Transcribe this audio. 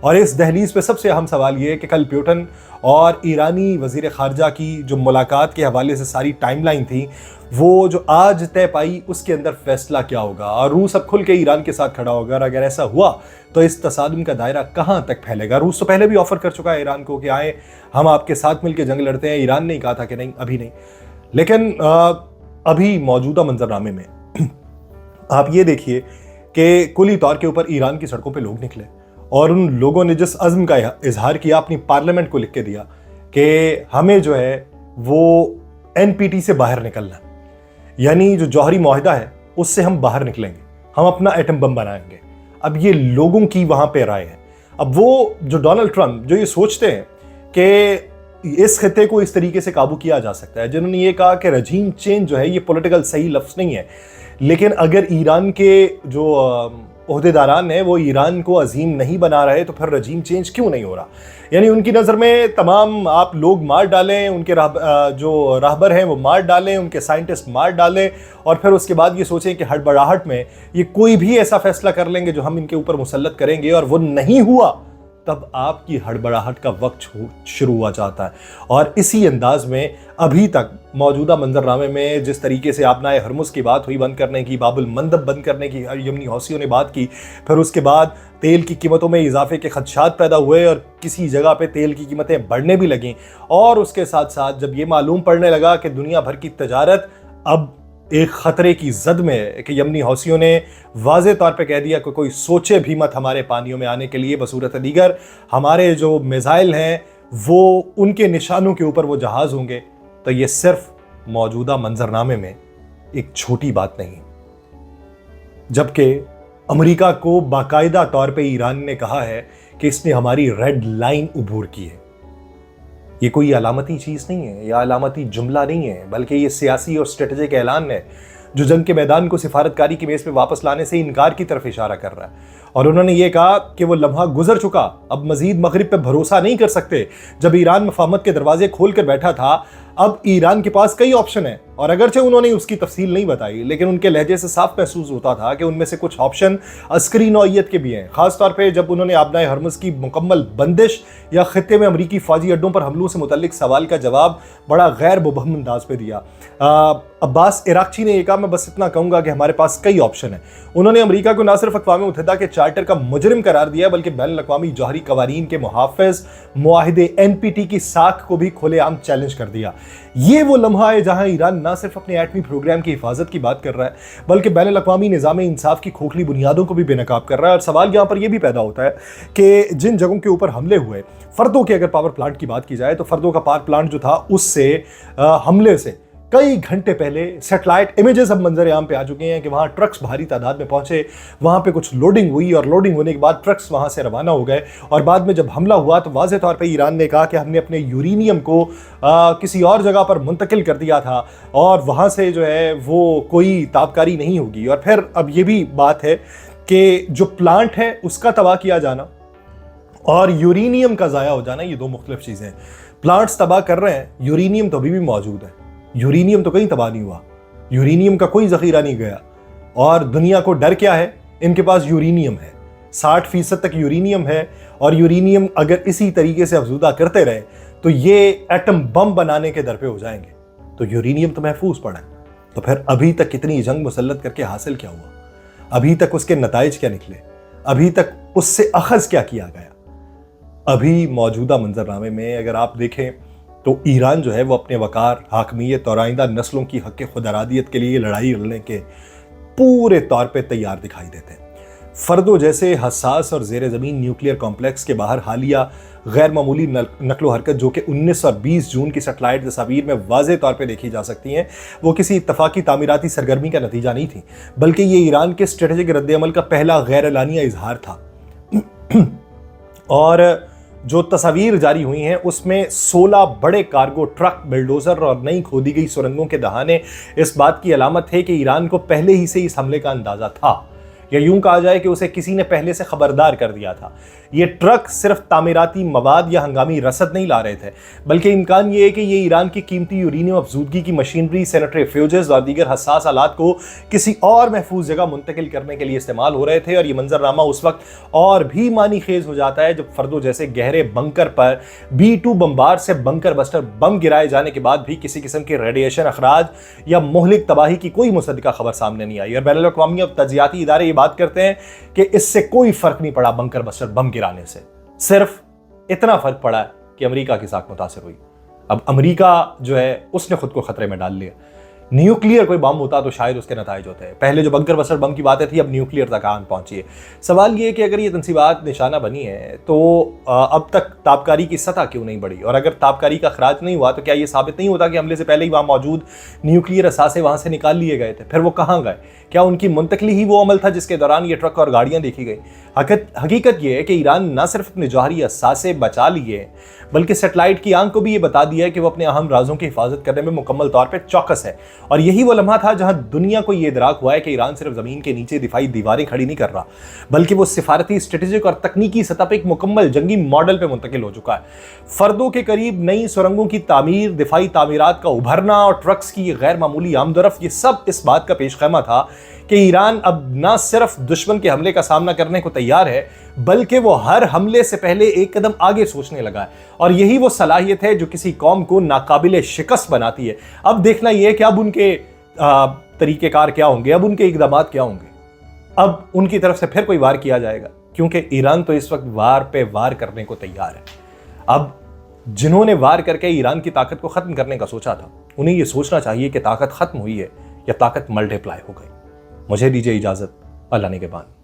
اور اس دہلیز پہ سب سے اہم سوال یہ ہے کہ کل پیوٹن اور ایرانی وزیر خارجہ کی جو ملاقات کے حوالے سے ساری ٹائم لائن تھی وہ جو آج طے پائی اس کے اندر فیصلہ کیا ہوگا، اور روس اب کھل کے ایران کے ساتھ کھڑا ہوگا، اور اگر ایسا ہوا تو اس تصادم کا دائرہ کہاں تک پھیلے گا۔ روس تو پہلے بھی آفر کر چکا ہے ایران کو کہ آئیں ہم آپ کے ساتھ مل کے جنگ لڑتے ہیں، ایران نے کہا تھا کہ نہیں ابھی نہیں، لیکن ابھی موجودہ منظرنامے میں آپ یہ دیکھیے کہ کلی طور کے اوپر ایران کی سڑکوں پہ لوگ نکلے اور ان لوگوں نے جس عزم کا اظہار کیا اپنی پارلیمنٹ کو لکھ کے دیا کہ ہمیں جو ہے وہ NPT سے باہر نکلنا ہے، یعنی جو جوہری معاہدہ ہے اس سے ہم باہر نکلیں گے، ہم اپنا ایٹم بم بنائیں گے۔ اب یہ لوگوں کی وہاں پہ رائے ہے۔ اب وہ جو ڈونلڈ ٹرمپ جو یہ سوچتے ہیں کہ اس خطے کو اس طریقے سے قابو کیا جا سکتا ہے، جنہوں نے یہ کہا کہ رجیم چینج جو ہے یہ پولیٹیکل صحیح لفظ نہیں ہے، لیکن اگر ایران کے جو عہدیداران ہیں وہ ایران کو عظیم نہیں بنا رہے تو پھر رجیم چینج کیوں نہیں ہو رہا؟ یعنی ان کی نظر میں تمام آپ لوگ مار ڈالیں، ان کے جو راہبر ہیں وہ مار ڈالیں، ان کے سائنٹسٹ مار ڈالیں، اور پھر اس کے بعد یہ سوچیں کہ ہڑبڑاہٹ میں یہ کوئی بھی ایسا فیصلہ کر لیں گے جو ہم ان کے اوپر مسلط کریں گے، اور وہ نہیں ہوا تب آپ کی ہڑبڑاہٹ کا وقت شروع ہوا چاہتا ہے۔ اور اسی انداز میں ابھی تک موجودہ منظرنامے میں جس طریقے سے آبنائے ہرمز کی بات ہوئی بند کرنے کی، باب المندب بند کرنے کی یمنی حوثیوں نے بات کی، پھر اس کے بعد تیل کی قیمتوں میں اضافے کے خدشات پیدا ہوئے اور کسی جگہ پہ تیل کی قیمتیں بڑھنے بھی لگیں، اور اس کے ساتھ ساتھ جب یہ معلوم پڑنے لگا کہ دنیا بھر کی تجارت اب ایک خطرے کی زد میں ہے کہ یمنی حوثیوں نے واضح طور پہ کہہ دیا کہ کوئی سوچے بھی مت ہمارے پانیوں میں آنے کے لیے، بصورت دیگر ہمارے جو میزائل ہیں وہ ان کے نشانوں کے اوپر وہ جہاز ہوں گے، تو یہ صرف موجودہ منظرنامے میں ایک چھوٹی بات نہیں، جبکہ امریکہ کو باقاعدہ طور پہ ایران نے کہا ہے کہ اس نے ہماری ریڈ لائن عبور کی ہے۔ یہ کوئی علامتی چیز نہیں ہے یا علامتی جملہ نہیں ہے، بلکہ یہ سیاسی اور اسٹریٹجک اعلان ہے جو جنگ کے میدان کو سفارتکاری کی بیس پہ واپس لانے سے انکار کی طرف اشارہ کر رہا ہے۔ اور انہوں نے یہ کہا کہ وہ لمحہ گزر چکا، اب مزید مغرب پہ بھروسہ نہیں کر سکتے۔ جب ایران مفاہمت کے دروازے کھول کر بیٹھا تھا، اب ایران کے پاس کئی آپشن ہیں، اور اگرچہ انہوں نے اس کی تفصیل نہیں بتائی، لیکن ان کے لہجے سے صاف محسوس ہوتا تھا کہ ان میں سے کچھ آپشن عسکری نوعیت کے بھی ہیں، خاص طور پہ جب انہوں نے آبنائے ہرمز کی مکمل بندش یا خطے میں امریکی فوجی اڈوں پر حملوں سے متعلق سوال کا جواب بڑا غیر مبہم انداز پہ دیا۔ عباس عراقچی نے یہ کہا، میں بس اتنا کہوں گا کہ ہمارے پاس کئی آپشن ہیں۔ انہوں نے امریکہ کو نہ صرف اقوام متحدہ کے چارٹر کا مجرم قرار دیا بلکہ بین الاقوامی جوہری قوانین کے محافظ معاہدے NPT کی ساکھ کو بھی کھلے عام چیلنج کر دیا۔ یہ وہ لمحہ ہے جہاں ایران نہ صرف اپنے ایٹمی پروگرام کی حفاظت کی بات کر رہا ہے بلکہ بین الاقوامی نظام انصاف کی کھوکھلی بنیادوں کو بھی بے نقاب کر رہا ہے۔ اور سوال یہاں پر یہ بھی پیدا ہوتا ہے کہ جن جگہوں کے اوپر حملے ہوئے، فردوں کے اگر پاور پلانٹ کی بات کی جائے تو فردوں کا پاور پلانٹ جو تھا اس سے حملے سے کئی گھنٹے پہلے سیٹلائٹ امیجز اب منظر عام پہ آ چکے ہیں کہ وہاں ٹرکس بھاری تعداد میں پہنچے، وہاں پہ کچھ لوڈنگ ہوئی، اور لوڈنگ ہونے کے بعد ٹرکس وہاں سے روانہ ہو گئے، اور بعد میں جب حملہ ہوا تو واضح طور پہ ایران نے کہا کہ ہم نے اپنے یورینیم کو کسی اور جگہ پر منتقل کر دیا تھا اور وہاں سے جو ہے وہ کوئی تابکاری نہیں ہوگی۔ اور پھر اب یہ بھی بات ہے کہ جو پلانٹ ہے اس کا تباہ کیا جانا اور یورینیم کا ضائع ہو جانا، یہ دو مختلف چیزیں ہیں۔ پلانٹس تباہ کر رہے ہیں، یورینیم تو ابھی بھی موجود ہے، یورینیم تو کہیں تباہ نہیں ہوا، یورینیم کا کوئی ذخیرہ نہیں گیا، اور دنیا کو ڈر کیا ہے؟ ان کے پاس یورینیم ہے، 60% تک یورینیم ہے، اور یورینیم اگر اسی طریقے سے افزودہ کرتے رہے تو یہ ایٹم بم بنانے کے در پہ ہو جائیں گے۔ تو یورینیم تو محفوظ پڑا ہے، تو پھر ابھی تک کتنی جنگ مسلط کر کے حاصل کیا ہوا؟ ابھی تک اس کے نتائج کیا نکلے؟ ابھی تک اس سے اخذ کیا کیا گیا؟ ابھی موجودہ منظرنامے میں اگر آپ دیکھیں تو ایران جو ہے وہ اپنے وقار، حاکمیت اور آئندہ نسلوں کی حق خود ارادیت کے لیے لڑائی لڑنے کے پورے طور پہ تیار دکھائی دیتے ہیں۔ فردو جیسے حساس اور زیر زمین نیوکلیئر کمپلیکس کے باہر حالیہ غیر معمولی نقل و حرکت جو کہ 19 اور 20 جون کی سیٹلائٹ تصاویر میں واضح طور پہ دیکھی جا سکتی ہیں، وہ کسی اتفاقی تعمیراتی سرگرمی کا نتیجہ نہیں تھی، بلکہ یہ ایران کے اسٹریٹجک رد عمل کا پہلا غیر اعلانیہ اظہار تھا۔ اور جو تصاویر جاری ہوئی ہیں اس میں 16 بڑے کارگو ٹرک، بلڈوزر اور نئی کھودی گئی سرنگوں کے دہانے اس بات کی علامت ہے کہ ایران کو پہلے ہی سے اس حملے کا اندازہ تھا یا یوں کہا جائے کہ اسے کسی نے پہلے سے خبردار کر دیا تھا۔ یہ ٹرک صرف تعمیراتی مواد یا ہنگامی رسد نہیں لا رہے تھے، بلکہ امکان یہ ہے کہ یہ ایران کی قیمتی یورینیم افزودگی کی مشینری، سینیٹری فیوجز اور دیگر حساس آلات کو کسی اور محفوظ جگہ منتقل کرنے کے لیے استعمال ہو رہے تھے۔ اور یہ منظرنامہ اس وقت اور بھی معنی خیز ہو جاتا ہے جب فردو جیسے گہرے بنکر پر B-2 بمبار سے بنکر بسٹر بم گرائے جانے کے بعد بھی کسی قسم کے ریڈیشن اخراج یا مہلک تباہی کی کوئی مصدقہ خبر سامنے نہیں آئی۔ اور بین الاقوامی تجزیاتی ادارے یہ بات کرتے ہیں کہ اس سے کوئی فرق نہیں پڑا بنکر بسٹر بم گرانے سے، صرف اتنا فرق پڑا ہے کہ امریکہ کی ساکھ متاثر ہوئی۔ اب امریکہ جو ہے اس نے خود کو خطرے میں ڈال لیا۔ نیوکلیئر کوئی بم ہوتا تو شاید اس کے نتائج ہوتے ہیں۔ پہلے جو بنکر بسٹر بم کی باتیں تھی، اب نیوکلیئر تک آن پہنچی ہے۔ سوال یہ ہے کہ اگر یہ تنصیبات نشانہ بنی ہے تو اب تک تابکاری کی سطح کیوں نہیں بڑھی؟ اور اگر تابکاری کا اخراج نہیں ہوا تو کیا یہ ثابت نہیں ہوتا کہ حملے سے پہلے ہی وہاں موجود نیوکلیئر اثاثے وہاں سے نکال لیے گئے تھے؟ پھر وہ کہاں گئے؟ کیا ان کی منتقلی ہی وہ عمل تھا جس کے دوران یہ ٹرک اور گاڑیاں دیکھی گئی؟ حقیقت یہ ہے کہ ایران نہ صرف اپنے جوہری اثاثے بچا لیے بلکہ سیٹلائٹ کی آنکھ کو بھی یہ بتا دیا ہے کہ وہ اپنے اہم رازوں کی حفاظت کرنے میں مکمل طور پہ چوکس ہے۔ اور یہی وہ لمحہ تھا جہاں دنیا کو یہ ادراک ہوا ہے کہ ایران صرف زمین کے نیچے دفاعی دیواریں کھڑی نہیں کر رہا، بلکہ وہ سفارتی، اسٹریٹجک اور تکنیکی سطح پہ ایک مکمل جنگی ماڈل پہ منتقل ہو چکا ہے۔ فردوں کے قریب نئی سرنگوں کی تعمیر، دفاعی تعمیرات کا ابھرنا اور ٹرکس کی غیر معمولی آمد و رفت، یہ سب اس بات کا پیش خیمہ تھا کہ ایران اب نہ صرف دشمن کے حملے کا سامنا کرنے کو تیار ہے بلکہ وہ ہر حملے سے پہلے ایک قدم آگے سوچنے لگا ہے۔ اور یہی وہ صلاحیت ہے جو کسی قوم کو ناقابل شکست بناتی ہے۔ اب دیکھنا یہ ہے کہ اب ان کے طریقہ کار کیا ہوں گے، اب ان کے اقدامات کیا ہوں گے، اب ان کی طرف سے پھر کوئی وار کیا جائے گا، کیونکہ ایران تو اس وقت وار پہ وار کرنے کو تیار ہے۔ اب جنہوں نے وار کر کے ایران کی طاقت کو ختم کرنے کا سوچا تھا، انہیں یہ سوچنا چاہیے کہ طاقت ختم ہوئی ہے یا طاقت ملٹی پلائی ہو گئی۔ مجھے دیجیے اجازت، اللہ نگہبان۔